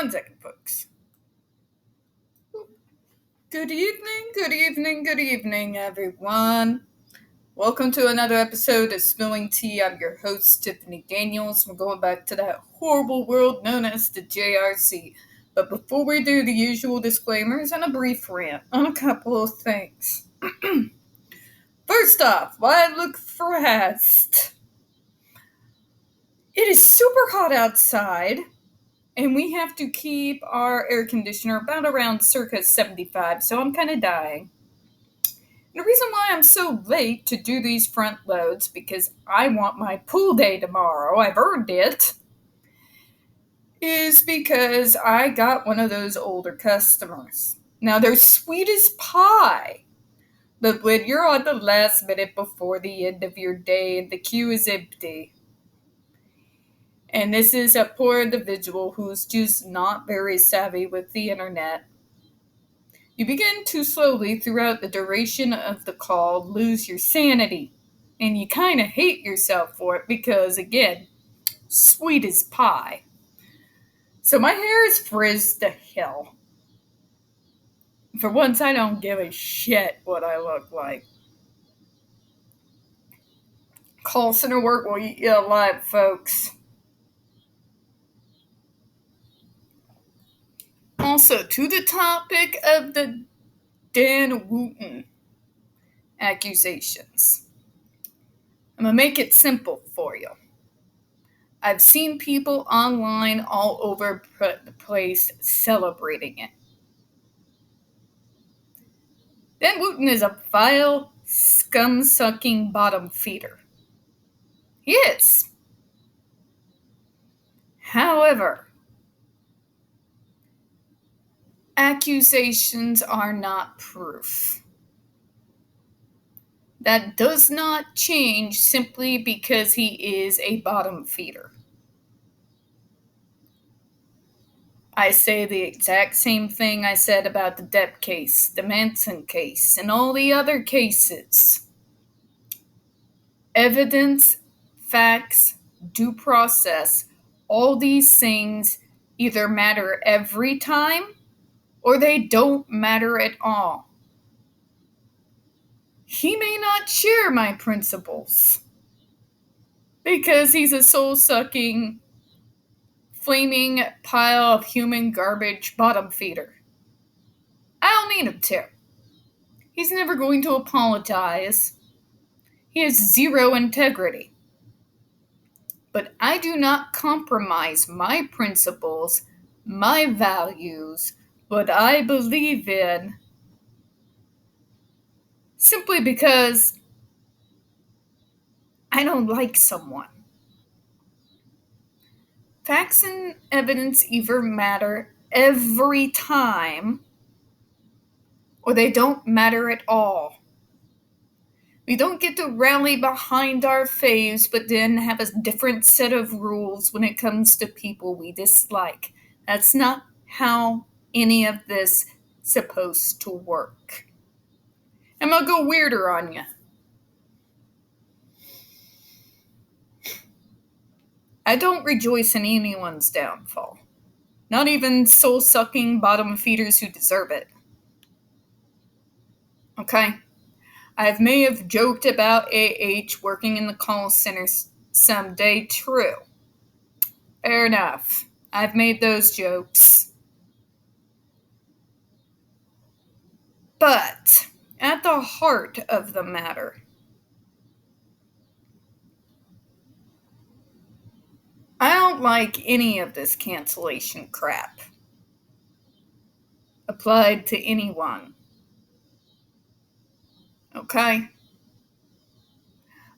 1 second, folks. Good evening, everyone. Welcome to another episode of Spilling Tea. I'm your host, Tiffany Daniels. We're going back to that horrible world known as the JRC. But before we do, the usual disclaimers and a brief rant on a couple of things. First off, why I look stressed? It is super hot outside. And we have to keep our air conditioner about around circa 75, so I'm kind of dying. And the reason why I'm so late to do these front loads, because I want my pool day tomorrow, I've earned it, is because I got one of those older customers. Now, they're sweet as pie, but when you're on the last minute before the end of your day and the queue is empty, and this is a poor individual who's just not very savvy with the internet, you begin to slowly, throughout the duration of the call, lose your sanity. And you kind of hate yourself for it because, again, sweet as pie. So my hair is frizzed to hell. For once, I don't give a shit what I look like. Call center work will eat you alive, folks. Also, to the topic of the Dan Wooten accusations. I'm going to make it simple for you. I've seen people online all over the place celebrating it. Dan Wooten is a vile, scum-sucking bottom feeder. He is. However, accusations are not proof. That does not change simply because he is a bottom feeder. I say the exact same thing I said about the Depp case, the Manson case, and all the other cases. Evidence, facts, due process, all these things either matter every time or they don't matter at all. He may not share my principles because he's a soul-sucking, flaming pile of human garbage bottom feeder. I don't need him to. He's never going to apologize. He has zero integrity. But I do not compromise my principles, my values, what I believe in, simply because I don't like someone. Facts and evidence either matter every time or they don't matter at all. We don't get to rally behind our faves but then have a different set of rules when it comes to people we dislike. That's not how any of this is supposed to work. I'm gonna go weirder on you. I don't rejoice in anyone's downfall. Not even soul-sucking bottom feeders who deserve it. Okay? I may have joked about AH working in the call center someday, true. Fair enough. I've made those jokes. But at the heart of the matter, I don't like any of this cancellation crap applied to anyone. Okay?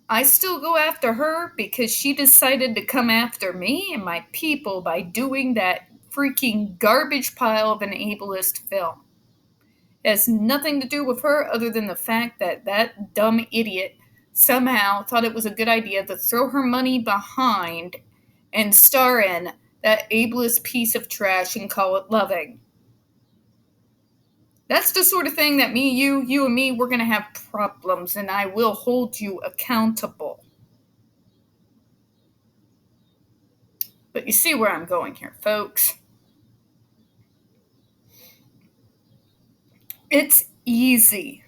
I still go after her because she decided to come after me and my people by doing that freaking garbage pile of an ableist film. It has nothing to do with her other than the fact that that dumb idiot somehow thought it was a good idea to throw her money behind and star in that ableist piece of trash and call it loving. That's the sort of thing that you and me, we're going to have problems, and I will hold you accountable. But you see where I'm going here, folks. It's easy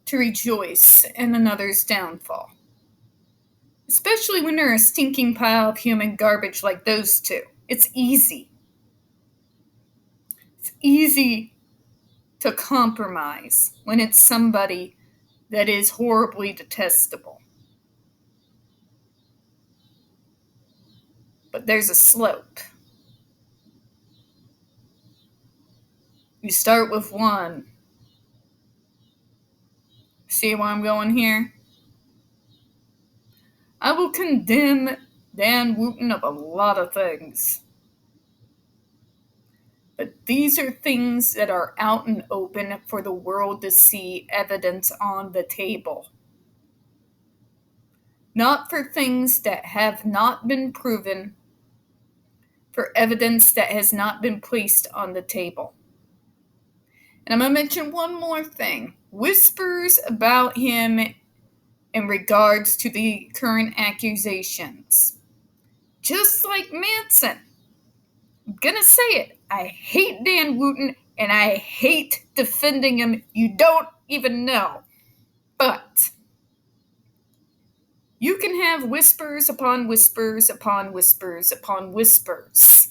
to rejoice in another's downfall, especially when they're a stinking pile of human garbage like those two. It's easy. It's easy to compromise when it's somebody that is horribly detestable. But there's a slope. You start with one. See where I'm going here? I will condemn Dan Wooten of a lot of things. But these are things that are out and open for the world to see, evidence on the table. Not for things that have not been proven, for evidence that has not been placed on the table. And I'm going to mention one more thing. Whispers about him in regards to the current accusations. Just like Manson. I'm going to say it. I hate Dan Wooten and I hate defending him. You don't even know. But you can have whispers upon whispers upon whispers upon whispers.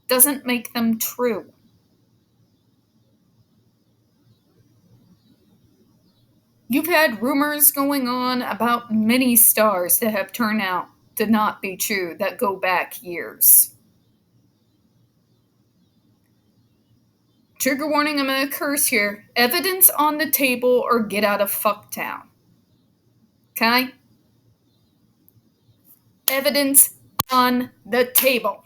Doesn't make them true. You've had rumors going on about many stars that have turned out to not be true, that go back years. Trigger warning, I'm going to curse here. Evidence on the table or get out of fucktown. Okay? Evidence on the table.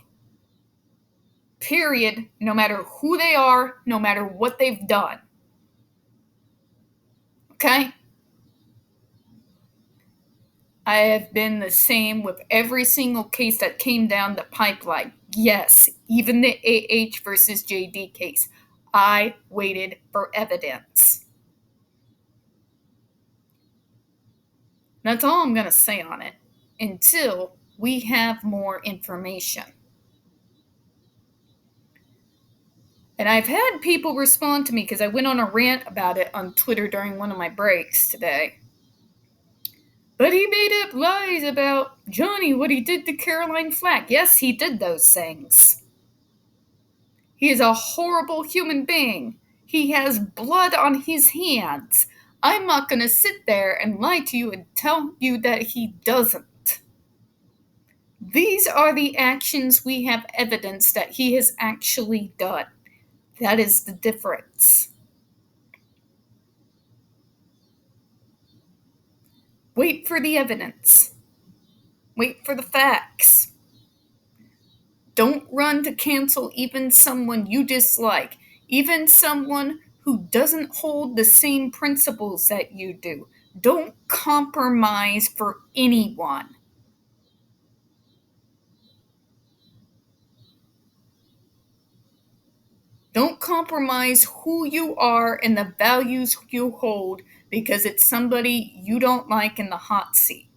Period. No matter who they are, no matter what they've done. Okay? I have been the same with every single case that came down the pipeline. Yes, even the AH versus JD case. I waited for evidence. That's all I'm going to say on it until we have more information. And I've had people respond to me because I went on a rant about it on Twitter during one of my breaks today. But he made up lies about Johnny, what he did to Caroline Flack. Yes, he did those things. He is a horrible human being. He has blood on his hands. I'm not going to sit there and lie to you and tell you that he doesn't. These are the actions we have evidence that he has actually done. That is the difference. Wait for the evidence. Wait for the facts. Don't run to cancel even someone you dislike, even someone who doesn't hold the same principles that you do. Don't compromise for anyone. Don't compromise who you are and the values you hold because it's somebody you don't like in the hot seat.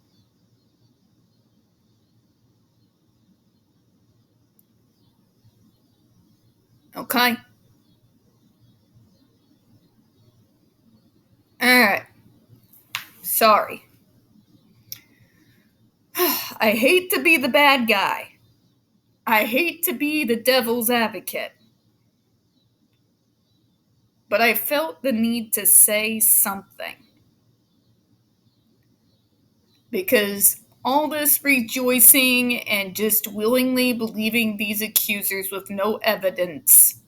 Okay? Alright. Sorry. I hate to be the bad guy. I hate to be the devil's advocate. But I felt the need to say something. Because all this rejoicing and just willingly believing these accusers with no evidence,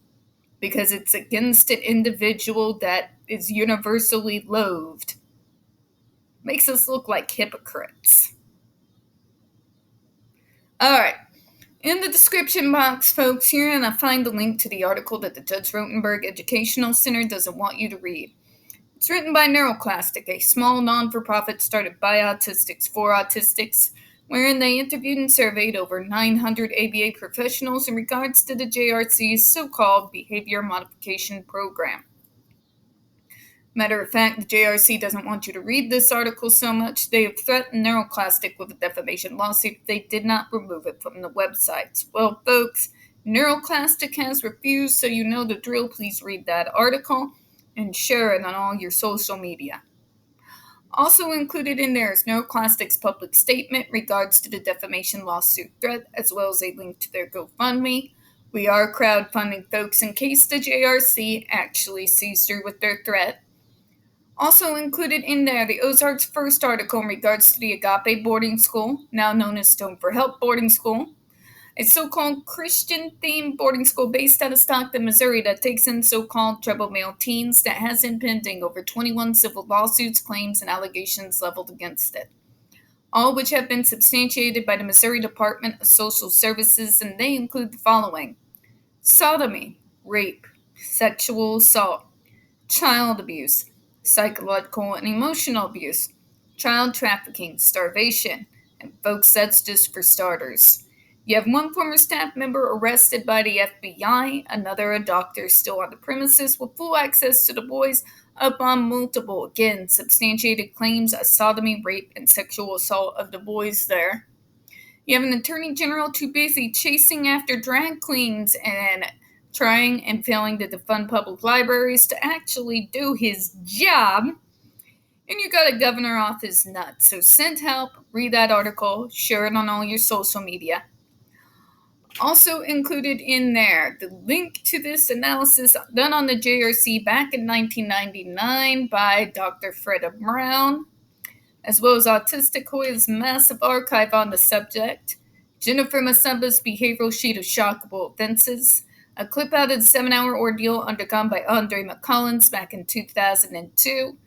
because it's against an individual that is universally loathed, makes us look like hypocrites. Alright, in the description box, folks, you're going to find the link to the article that the Judge Rotenberg Educational Center doesn't want you to read. It's written by NeuroClastic, a small non-for-profit started by autistics for autistics, wherein they interviewed and surveyed over 900 ABA professionals in regards to the JRC's so-called behavior modification program. Matter of fact, the JRC doesn't want you to read this article so much, they have threatened NeuroClastic with a defamation lawsuit if they did not remove it from the websites. Well, folks, NeuroClastic has refused, so you know the drill. Please read that article and share it on all your social media. Also included in there is NeuroClastic's public statement regards to the defamation lawsuit threat, as well as a link to their GoFundMe. We are crowdfunding folks in case the JRC actually sees through with their threat. Also included in there, the Ozarks' first article in regards to the Agape boarding school, now known as Stone for Help boarding school, a so-called Christian-themed boarding school based out of Stockton, Missouri that takes in so-called troubled male teens that has in pending over 21 civil lawsuits, claims, and allegations leveled against it, all which have been substantiated by the Missouri Department of Social Services, and they include the following: sodomy, rape, sexual assault, child abuse, psychological and emotional abuse, child trafficking, starvation, and folks, that's just for starters. You have one former staff member arrested by the FBI, another a doctor still on the premises with full access to the boys upon multiple, again, substantiated claims of sodomy, rape, and sexual assault of the boys there. You have an attorney general too busy chasing after drag queens and trying and failing to defund public libraries to actually do his job. And you got a governor off his nuts. So send help, read that article, share it on all your social media. Also included in there, the link to this analysis done on the JRC back in 1999 by Dr. Fredda Brown, as well as Hoya's massive archive on the subject, Jennifer Masamba's behavioral sheet of shockable offenses, a clip out of the 7-hour ordeal undergone by Andre McCollins back in 2002,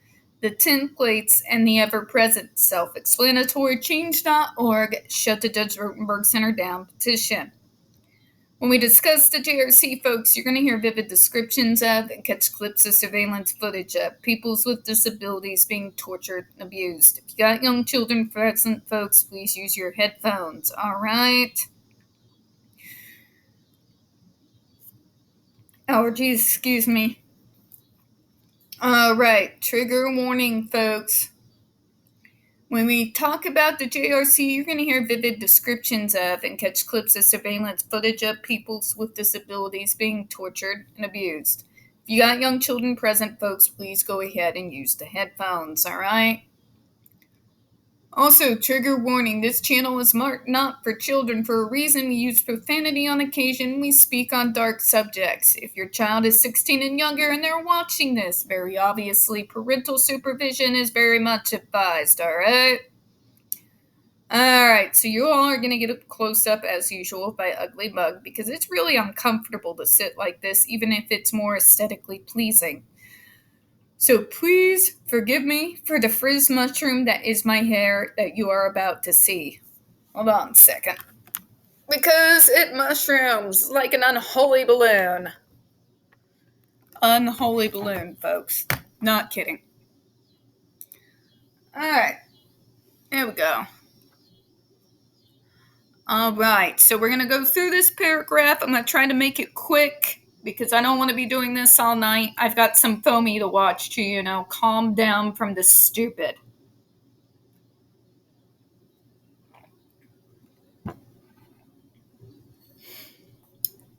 the 10 plates, and the ever-present self-explanatory Change.org Shut the Judge Rotenberg Center Down petition. When we discuss the JRC, folks, you're going to hear vivid descriptions of and catch clips of surveillance footage of peoples with disabilities being tortured and abused. If you got young children present, folks, please use your headphones, all right? Allergies, excuse me. All right, trigger warning, folks. When we talk about the JRC, you're going to hear vivid descriptions of and catch clips of surveillance footage of peoples with disabilities being tortured and abused. If you got young children present, folks, please go ahead and use the headphones, all right? Also, trigger warning, this channel is marked not for children for a reason. We use profanity on occasion. We speak on dark subjects. If your child is 16 and younger and they're watching this, very obviously parental supervision is very much advised, all right? All right, so you all are going to get a close-up, as usual, by Ugly Mug, because it's really uncomfortable to sit like this, even if it's more aesthetically pleasing. So please forgive me for the frizz mushroom that is my hair that you are about to see. Hold on a second. Because it mushrooms like an unholy balloon. Unholy balloon, folks. Not kidding. Alright. There we go. Alright, so we're going to go through this paragraph. I'm going to try to make it quick, because I don't want to be doing this all night. I've got some foamy to watch to, calm down from the stupid.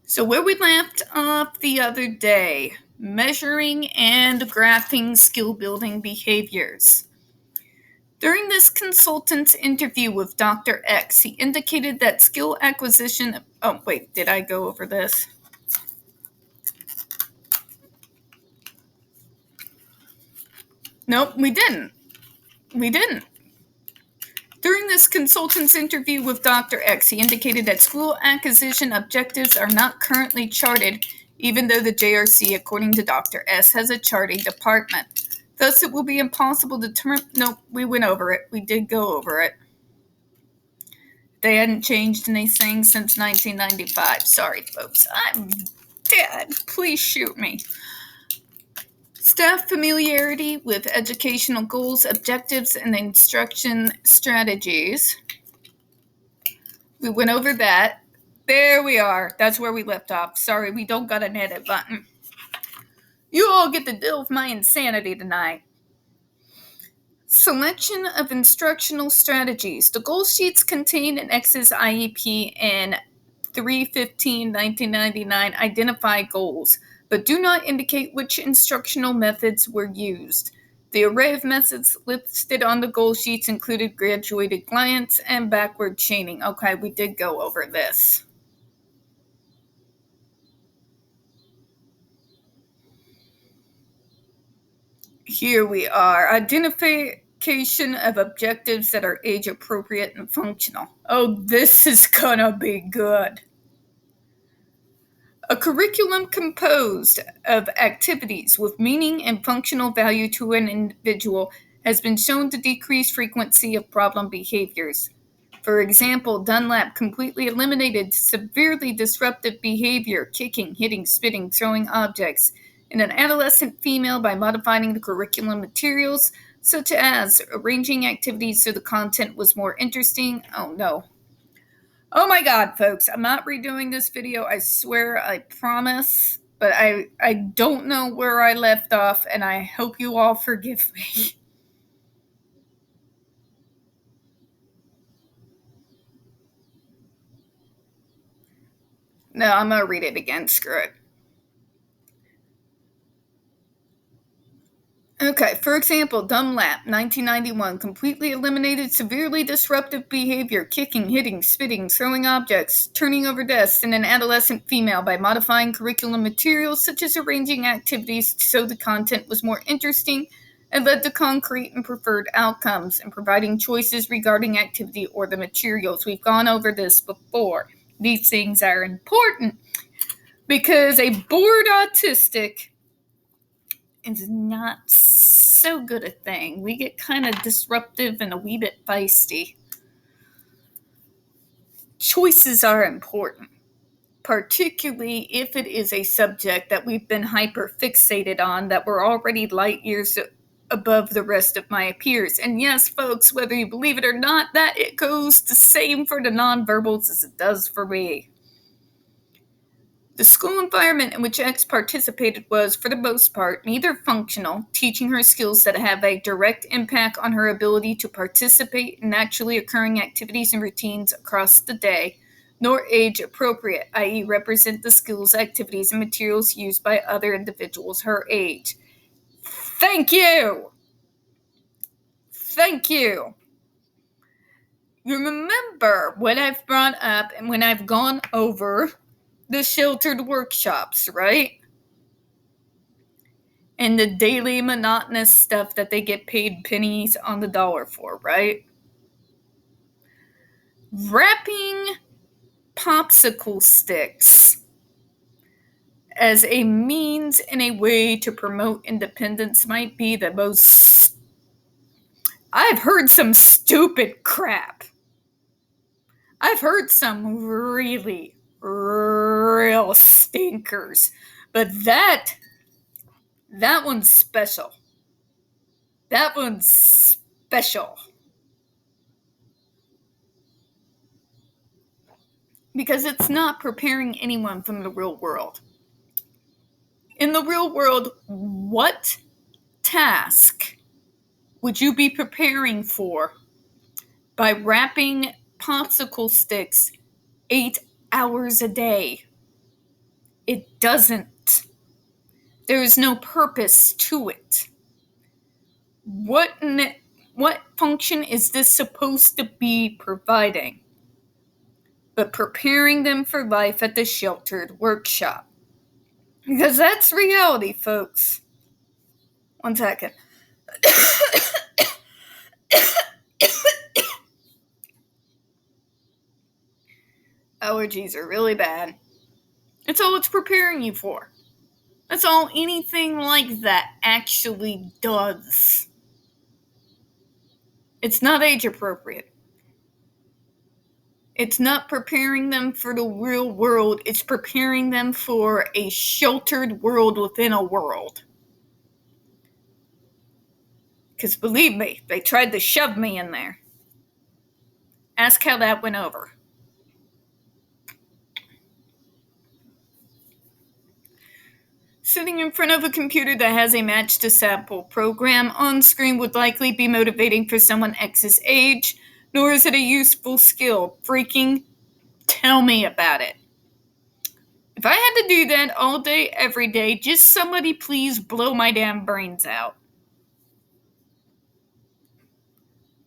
So where we left off the other day, measuring and graphing skill-building behaviors. During this consultant's interview with Dr. X, he indicated that skill acquisition... Oh, wait, did I go over this? Nope, we didn't. During this consultant's interview with Dr. X, he indicated that skill acquisition objectives are not currently charted, even though the JRC, according to Dr. S, has a charting department. Thus, it will be impossible to determine... Nope, we went over it. We did go over it. They hadn't changed anything since 1995. Sorry, folks. I'm dead. Please shoot me. Staff familiarity with educational goals, objectives, and instruction strategies. We went over that. There we are. That's where we left off. Sorry, we don't got an edit button. You all get to deal with my insanity tonight. Selection of instructional strategies. The goal sheets contained in X's IEP and 3/15/1999 identify goals, but do not indicate which instructional methods were used. The array of methods listed on the goal sheets included graduated glance and backward chaining. Okay, we did go over this. Here we are. Identification of objectives that are age appropriate and functional. Oh, this is gonna be good. A curriculum composed of activities with meaning and functional value to an individual has been shown to decrease frequency of problem behaviors. For example, Dunlap completely eliminated severely disruptive behavior, kicking, hitting, spitting, throwing objects, in an adolescent female by modifying the curriculum materials, such as arranging activities so the content was more interesting. Oh no. Oh my god, folks, I'm not redoing this video, I swear, I promise, but I don't know where I left off, and I hope you all forgive me. No, I'm gonna read it again, screw it. Okay, for example, Dunlap, 1991, completely eliminated severely disruptive behavior, kicking, hitting, spitting, throwing objects, turning over desks in an adolescent female by modifying curriculum materials such as arranging activities so the content was more interesting and led to concrete and preferred outcomes, and providing choices regarding activity or the materials. We've gone over this before. These things are important because a bored autistic is not so good a thing. We get kind of disruptive and a wee bit feisty. Choices are important, particularly if it is a subject that we've been hyper fixated on, that we're already light years above the rest of my peers. And yes, folks, whether you believe it or not, that it goes the same for the nonverbals as it does for me. The school environment in which X participated was, for the most part, neither functional, teaching her skills that have a direct impact on her ability to participate in naturally occurring activities and routines across the day, nor age appropriate, i.e., represent the skills, activities, and materials used by other individuals her age. Thank you! Thank you! You remember what I've brought up and when I've gone over the sheltered workshops, right? And the daily monotonous stuff that they get paid pennies on the dollar for, right? Wrapping popsicle sticks as a means and a way to promote independence might be the most... I've heard some stupid crap. I've heard some really, real stinkers. But that one's special. That one's special. Because it's not preparing anyone from the real world. In the real world, what task would you be preparing for by wrapping popsicle sticks 8 hours a day? It doesn't. There is no purpose to it. What function is this supposed to be providing? But preparing them for life at the sheltered workshop. Because that's reality, folks. 1 second. Allergies are really bad. That's all it's preparing you for. That's all anything like that actually does. It's not age appropriate. It's not preparing them for the real world. It's preparing them for a sheltered world within a world. Because believe me, they tried to shove me in there. Ask how that went over. Sitting in front of a computer that has a match to sample program on screen would likely be motivating for someone X's age, nor is it a useful skill. Freaking tell me about it. If I had to do that all day, every day, just somebody please blow my damn brains out.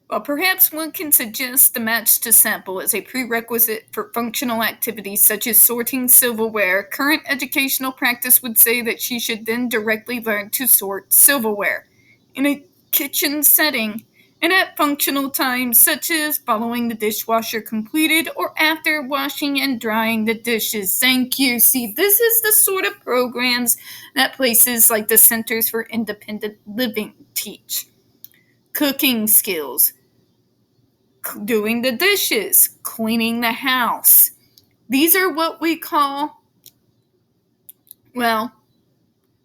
While perhaps one can suggest the match to sample as a prerequisite for functional activities such as sorting silverware, current educational practice would say that she should then directly learn to sort silverware in a kitchen setting and at functional times such as following the dishwasher completed or after washing and drying the dishes. Thank you. See, this is the sort of programs that places like the Centers for Independent Living teach. Cooking skills, doing the dishes, cleaning the house. These are what we call, well,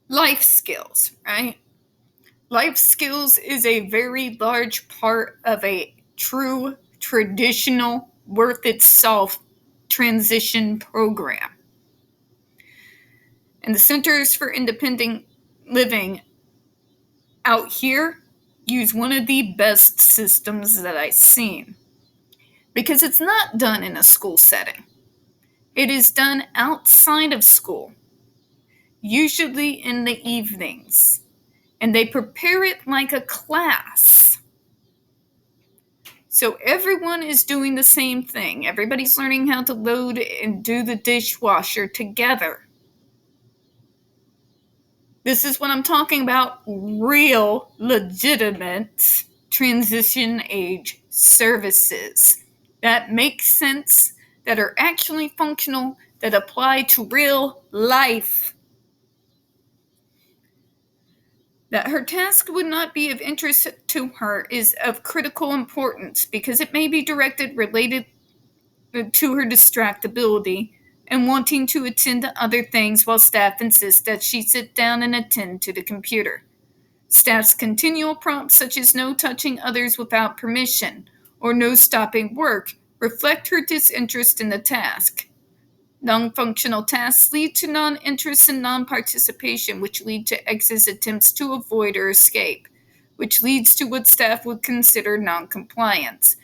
life skills, right? Life skills is a very large part of a true, traditional, worth its salt transition program. And the Centers for Independent Living out here use one of the best systems that I've seen. Because it's not done in a school setting. It is done outside of school, usually in the evenings, and they prepare it like a class. So everyone is doing the same thing. Everybody's learning how to load and do the dishwasher together. This is what I'm talking about, real, legitimate transition age services that make sense, that are actually functional, that apply to real life. That her task would not be of interest to her is of critical importance because it may be directed related to her distractibility and wanting to attend to other things while staff insists that she sit down and attend to the computer. Staff's continual prompts such as no touching others without permission or no stopping work reflect her disinterest in the task. Non-functional tasks lead to non-interest and non-participation, which lead to X's attempts to avoid or escape, which leads to what staff would consider non-compliance.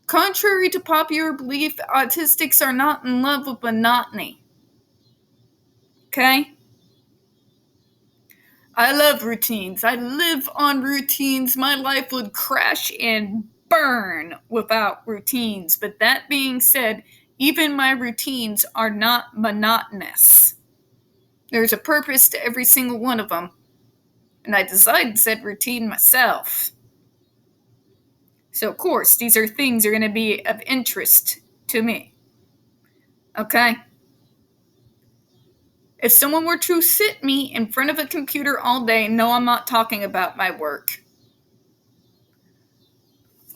Contrary to popular belief, autistics are not in love with monotony. Okay? I love routines. I live on routines. My life would crash and burn without routines. But that being said, even my routines are not monotonous. There's a purpose to every single one of them. And I designed said routine myself. So, of course, these are things that are going to be of interest to me. Okay? If someone were to sit me in front of a computer all day, no, I'm not talking about my work.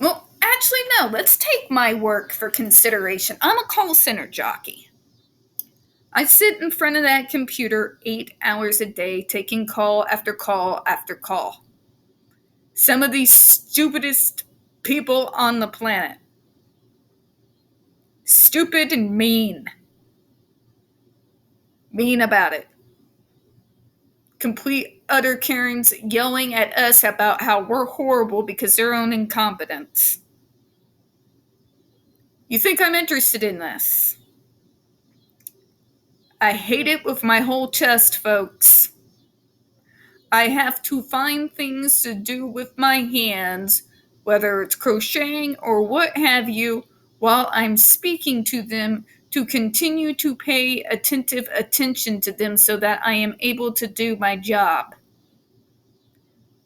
Well, actually, no, let's take my work for consideration. I'm a call center jockey. I sit in front of that computer 8 hours a day, taking call after call after call. Some of the stupidest people on the planet. Stupid and mean. Mean about it. Complete utter Karens yelling at us about how we're horrible because of their own incompetence. You think I'm interested in this? I hate it with my whole chest, folks. I have to find things to do with my hands, whether it's crocheting or what have you, while I'm speaking to them to continue to pay attentive attention to them so that I am able to do my job.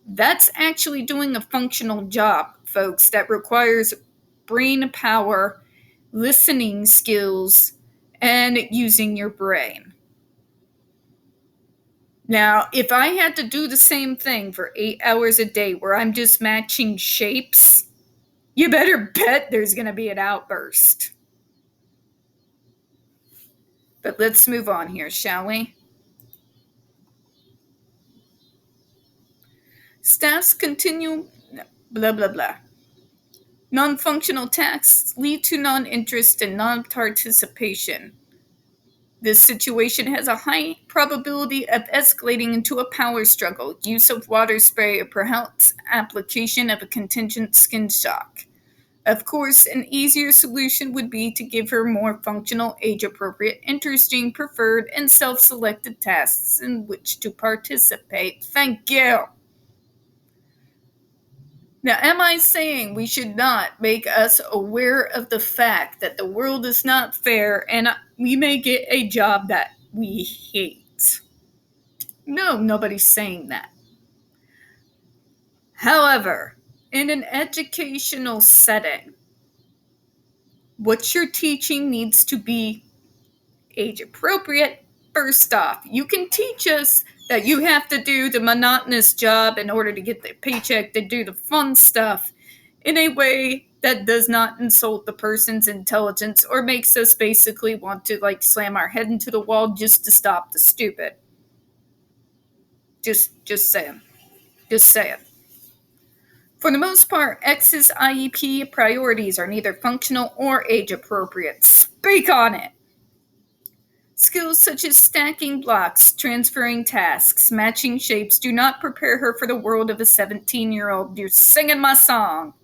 That's actually doing a functional job, folks, that requires brain power, listening skills, and using your brain. Now, if I had to do the same thing for 8 hours a day where I'm just matching shapes, you better bet there's going to be an outburst. But let's move on here, shall we? Staff's continue blah, blah, blah. Non-functional tasks lead to non-interest and non-participation. This situation has a high probability of escalating into a power struggle, use of water spray, or perhaps application of a contingent skin shock. Of course, an easier solution would be to give her more functional, age-appropriate, interesting, preferred, and self-selected tasks in which to participate. Thank you. Now, am I saying we should not make us aware of the fact that the world is not fair and we may get a job that we hate? No, nobody's saying that. However, in an educational setting, what you're teaching needs to be age appropriate. First off, you can teach us that you have to do the monotonous job in order to get the paycheck to do the fun stuff in a way that does not insult the person's intelligence or makes us basically want to slam our head into the wall just to stop the stupid. Just saying. Just saying. For the most part, X's IEP priorities are neither functional or age appropriate. Speak on it! Skills such as stacking blocks, transferring tasks, matching shapes do not prepare her for the world of a 17-year-old. You're singing my song.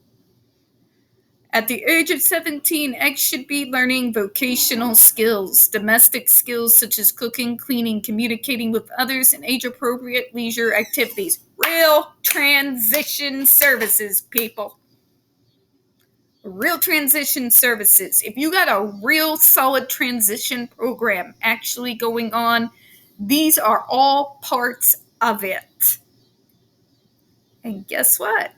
At the age of 17, X should be learning vocational skills, domestic skills such as cooking, cleaning, communicating with others, and age-appropriate leisure activities. Real transition services, people. Real transition services. If you got a real solid transition program actually going on, these are all parts of it. And guess what?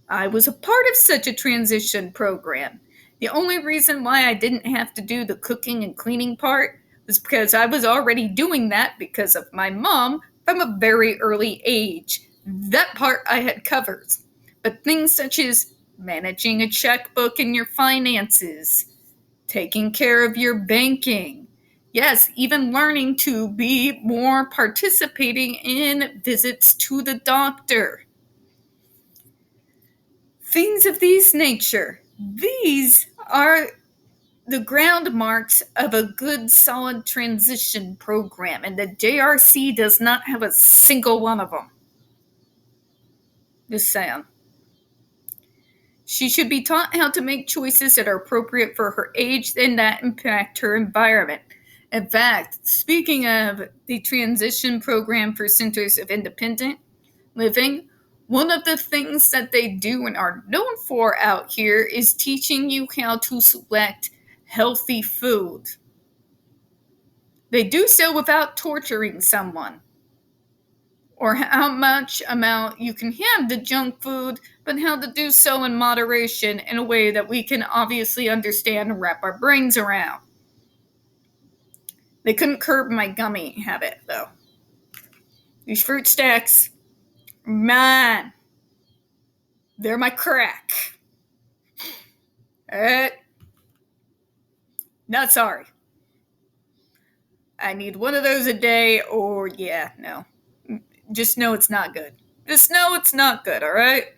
I was a part of such a transition program. The only reason why I didn't have to do the cooking and cleaning part was because I was already doing that because of my mom from a very early age. That part I had covered. But things such as managing a checkbook and your finances, taking care of your banking, yes, even learning to be more participating in visits to the doctor. Things of these nature. These are the ground marks of a good, solid transition program, and the JRC does not have a single one of them. Just saying. She should be taught how to make choices that are appropriate for her age and that impact her environment. In fact, speaking of the transition program for Centers of Independent Living, one of the things that they do and are known for out here is teaching you how to select healthy food. They do so without torturing someone, or how much amount you can have the junk food, but how to do so in moderation in a way that we can obviously understand and wrap our brains around. They couldn't curb my gummy habit, though. These fruit stacks, man, they're my crack. Alright? Not sorry. I need one of those a day, or no. Just know it's not good. Just know it's not good, alright?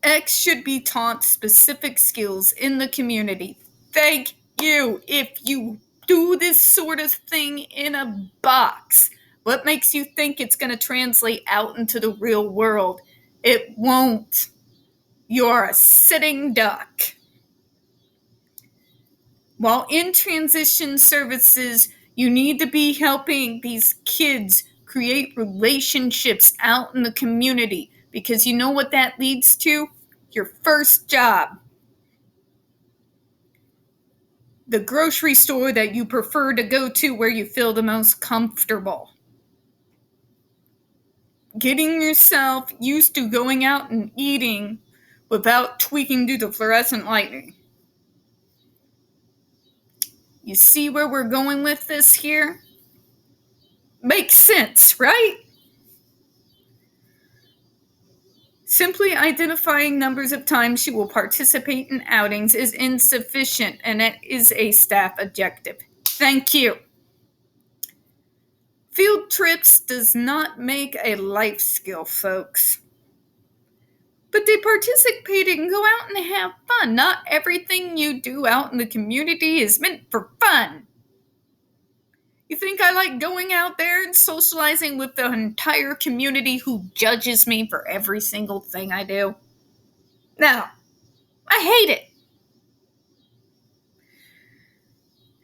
X should be taught specific skills in the community. Thank you. If you do this sort of thing in a box, what makes you think it's going to translate out into the real world? It won't. You're a sitting duck. While in transition services, you need to be helping these kids create relationships out in the community, because you know what that leads to? Your first job. The grocery store that you prefer to go to where you feel the most comfortable. Getting yourself used to going out and eating without tweaking due to fluorescent lighting. You see where we're going with this here? Makes sense, right? Simply identifying numbers of times she will participate in outings is insufficient, and that is a staff objective. Thank you. Field trips does not make a life skill, folks. But they participate and go out and have fun. Not everything you do out in the community is meant for fun. You think I like going out there and socializing with the entire community who judges me for every single thing I do? No. I hate it.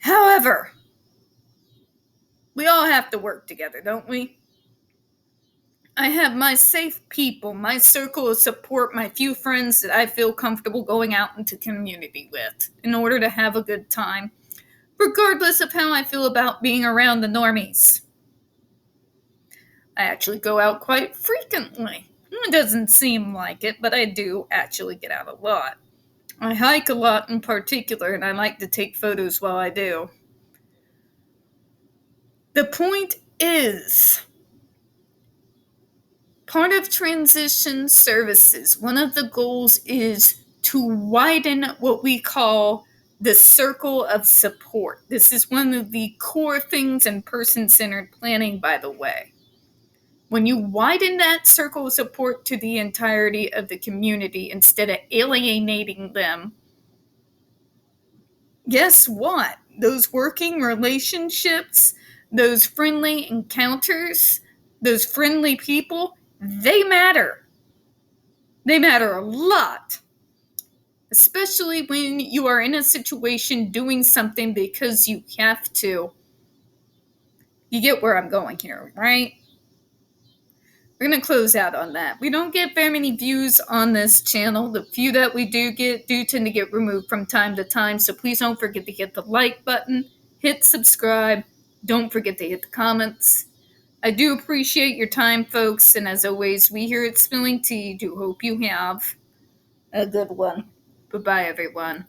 However, we all have to work together, don't we? I have my safe people, my circle of support, my few friends that I feel comfortable going out into community with in order to have a good time, regardless of how I feel about being around the normies. I actually go out quite frequently. It doesn't seem like it, but I do actually get out a lot. I hike a lot in particular, and I like to take photos while I do. The point is, part of transition services, one of the goals is to widen what we call the circle of support. This is one of the core things in person-centered planning, by the way. When you widen that circle of support to the entirety of the community instead of alienating them, guess what? Those working relationships, those friendly encounters, those friendly people, they matter. They matter a lot. Especially when you are in a situation doing something because you have to. You get where I'm going here, right? We're going to close out on that. We don't get very many views on this channel. The few that we do get do tend to get removed from time to time, so please don't forget to hit the like button, hit subscribe, don't forget to hit the comments. I do appreciate your time, folks, and as always, we here at Spilling Tea do hope you have a good one. Bye-bye, everyone.